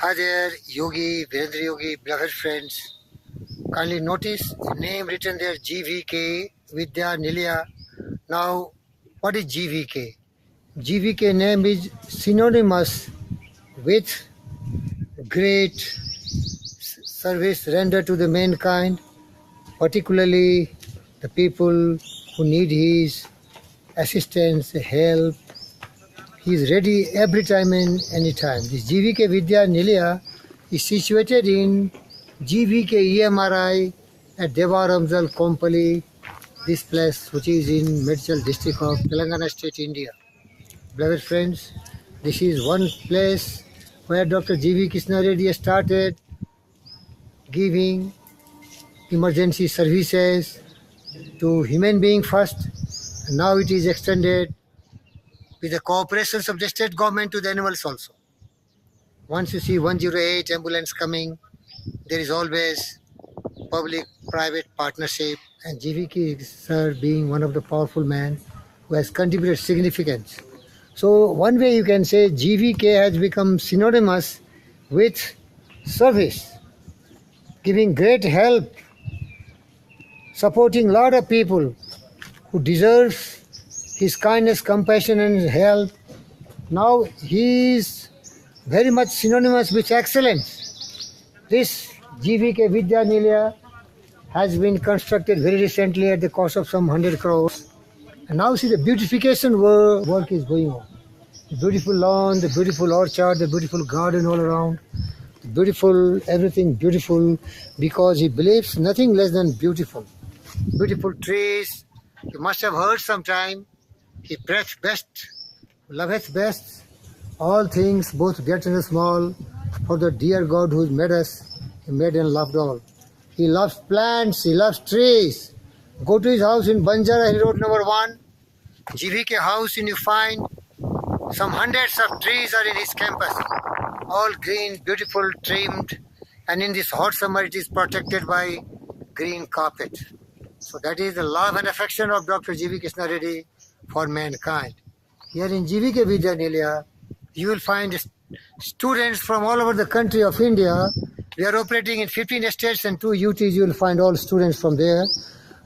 Hi there, Yogi, Virendra Yogi, beloved friends. Kindly notice the name written there, Gvk Vidya Nilaya. Now, what is Gvk? Gvk name is synonymous with great service rendered to the mankind, particularly the people who need his assistance, help. He is ready every time and any time. This Gvk Vidya Nilaya is situated in Gvk EMRI at DEVARAMZAL, COMPALLY, this place which is in MEDCHAL district of Telengana state, India. Beloved friends, this is one place where Dr. Gvk Krishna Reddy started giving emergency services to human being first, and now it is extended with the cooperations of the state government to the animals also. Once you see 108 ambulance coming, there is always public-private partnership, and Gvk sir being one of the powerful men who has contributed significance. So one way you can say Gvk has become synonymous with service, giving great help, supporting a lot of people who deserve his kindness, compassion and help. Now he is very much synonymous with excellence. This Gvk Vidya Nilaya has been constructed very recently at the cost of some 100 crores. And now see the beautification work is going on. The beautiful lawn, the beautiful orchard, the beautiful garden all around. The beautiful, everything beautiful, because he believes nothing less than beautiful. Beautiful trees. You must have heard sometime. He breath best, loveth best, all things, both great and small, for the dear God who made us, he made and loved all. He loves plants, he loves trees. Go to his house in Banjara Hill Road number 1, Gvk house, and you find some hundreds of trees are in his campus, all green, beautiful, trimmed, and in this hot summer it is protected by green carpet. So that is the love and affection of Dr. Gvk Krishna Reddy for mankind. Here in Gvk Vidya Nilaya, you will find students from all over the country of India. We are operating in 15 states and 2 UTs. You will find all students from there,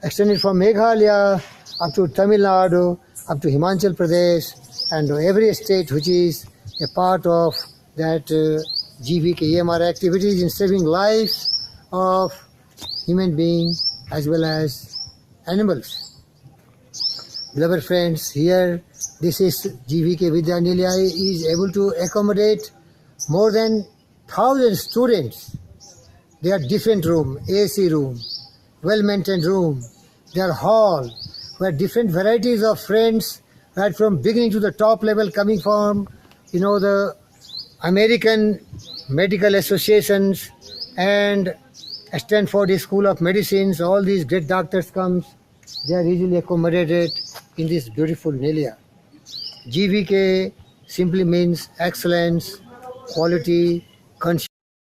extended from Meghalaya up to Tamil Nadu, up to Himachal Pradesh, and every state which is a part of that Gvk EMRI activities in saving lives of human beings as well as animals. Beloved friends, here this is Gvk Vidya Nilaya is able to accommodate more than 1,000 students. They are different room, AC room, well-maintained room, their hall, where different varieties of friends, right from beginning to the top level, coming from, the American medical associations and Stanford School of Medicines, all these great doctors comes. They are easily accommodated in this beautiful Nilaya. Gvk simply means excellence, quality, conscience.